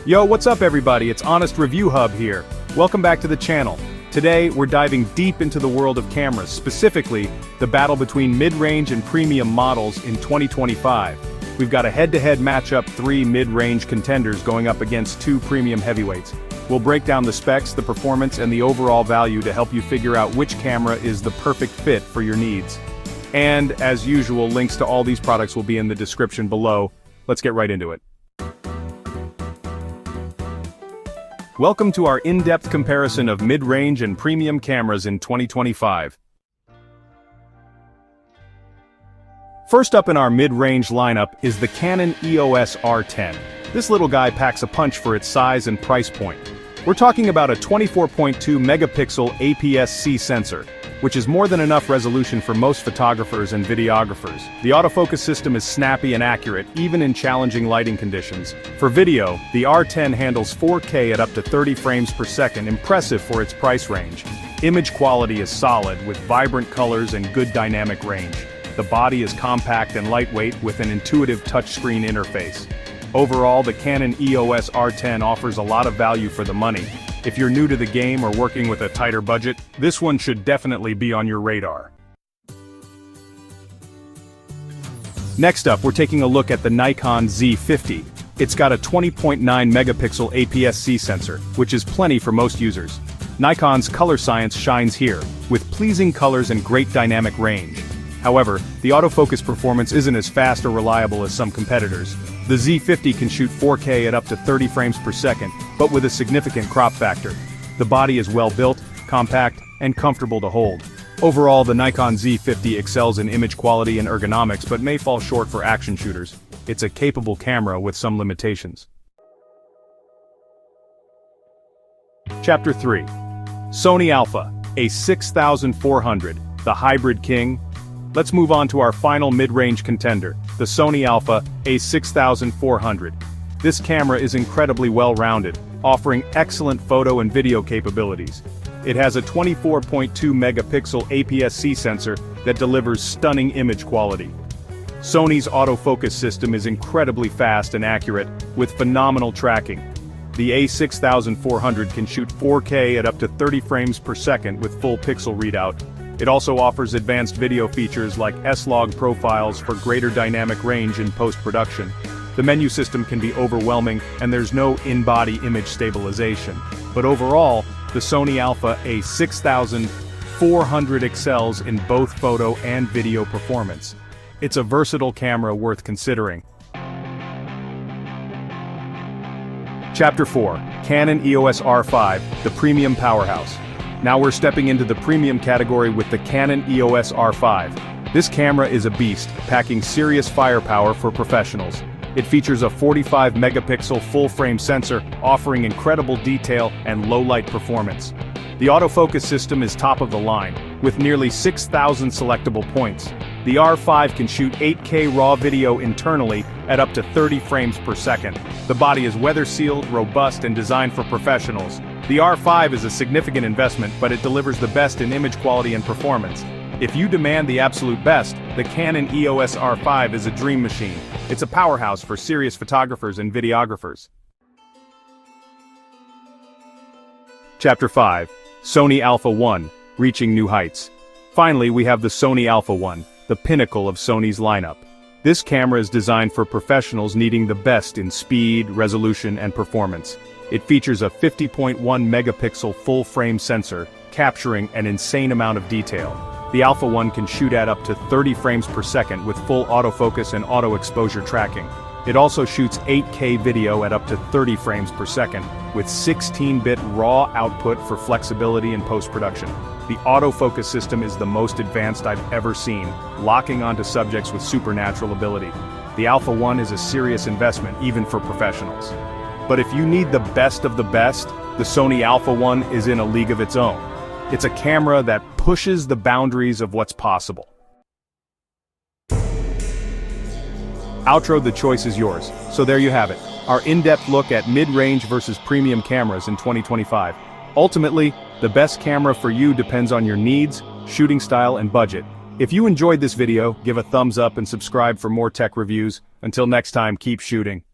Yo, what's up everybody? It's Honest Review Hub here. Welcome back to the channel. Today, we're diving deep into the world of cameras, specifically, the battle between mid-range and premium models in 2025. We've got a head-to-head matchup, 3 mid-range contenders going up against 2 premium heavyweights. We'll break down the specs, the performance, and the overall value to help you figure out which camera is the perfect fit for your needs. And, as usual, links to all these products will be in the description below. Let's get right into it. Welcome to our in-depth comparison of mid-range and premium cameras in 2025. First up in our mid-range lineup is the Canon EOS R10. This little guy packs a punch for its size and price point. We're talking about a 24.2 megapixel APS-C sensor, which is more than enough resolution for most photographers and videographers. The autofocus system is snappy and accurate, even in challenging lighting conditions. For video, the R10 handles 4K at up to 30 frames per second, impressive for its price range. Image quality is solid, with vibrant colors and good dynamic range. The body is compact and lightweight with an intuitive touchscreen interface. Overall, the Canon EOS R10 offers a lot of value for the money. If you're new to the game or working with a tighter budget, this one should definitely be on your radar. Next up, we're taking a look at the Nikon Z50. It's got a 20.9 megapixel APS-C sensor, which is plenty for most users. Nikon's color science shines here, with pleasing colors and great dynamic range. However, the autofocus performance isn't as fast or reliable as some competitors. The Z50 can shoot 4K at up to 30 frames per second, but with a significant crop factor. The body is well built, compact, and comfortable to hold. Overall, the Nikon Z50 excels in image quality and ergonomics but may fall short for action shooters. It's a capable camera with some limitations. Chapter 3. Sony Alpha, a6400, the hybrid king. Let's move on to our final mid-range contender, the Sony Alpha a6400. This camera is incredibly well-rounded, offering excellent photo and video capabilities. It has a 24.2 megapixel APS-C sensor that delivers stunning image quality. Sony's autofocus system is incredibly fast and accurate, with phenomenal tracking. The a6400 can shoot 4K at up to 30 frames per second with full pixel readout. It also offers advanced video features like S-Log profiles for greater dynamic range in post-production. The menu system can be overwhelming, and there's no in-body image stabilization. But overall, the Sony Alpha a6400 excels in both photo and video performance. It's a versatile camera worth considering. Chapter 4. Canon EOS R5, the Premium Powerhouse. Now we're stepping into the premium category with the Canon EOS R5. This camera is a beast, packing serious firepower for professionals. It features a 45 megapixel full-frame sensor, offering incredible detail and low-light performance. The autofocus system is top of the line, with nearly 6,000 selectable points. The R5 can shoot 8K raw video internally at up to 30 frames per second. The body is weather-sealed, robust, and designed for professionals. The R5 is a significant investment, but it delivers the best in image quality and performance. If you demand the absolute best, the Canon EOS R5 is a dream machine. It's a powerhouse for serious photographers and videographers. Chapter 5. Sony Alpha 1, reaching new heights. Finally, we have the Sony Alpha 1, the pinnacle of Sony's lineup. This camera is designed for professionals needing the best in speed, resolution, and performance. It features a 50.1 megapixel full-frame sensor, capturing an insane amount of detail. The Alpha 1 can shoot at up to 30 frames per second with full autofocus and auto-exposure tracking. It also shoots 8K video at up to 30 frames per second, with 16-bit raw output for flexibility in post-production. The autofocus system is the most advanced I've ever seen, locking onto subjects with supernatural ability. The Alpha 1 is a serious investment, even for professionals. But if you need the best of the best, the Sony Alpha 1 is in a league of its own. It's a camera that pushes the boundaries of what's possible. Outro, the choice is yours. So there you have it, our in-depth look at mid-range versus premium cameras in 2025. Ultimately, the best camera for you depends on your needs, shooting style, and budget. If you enjoyed this video, give a thumbs up and subscribe for more tech reviews. Until next time, keep shooting.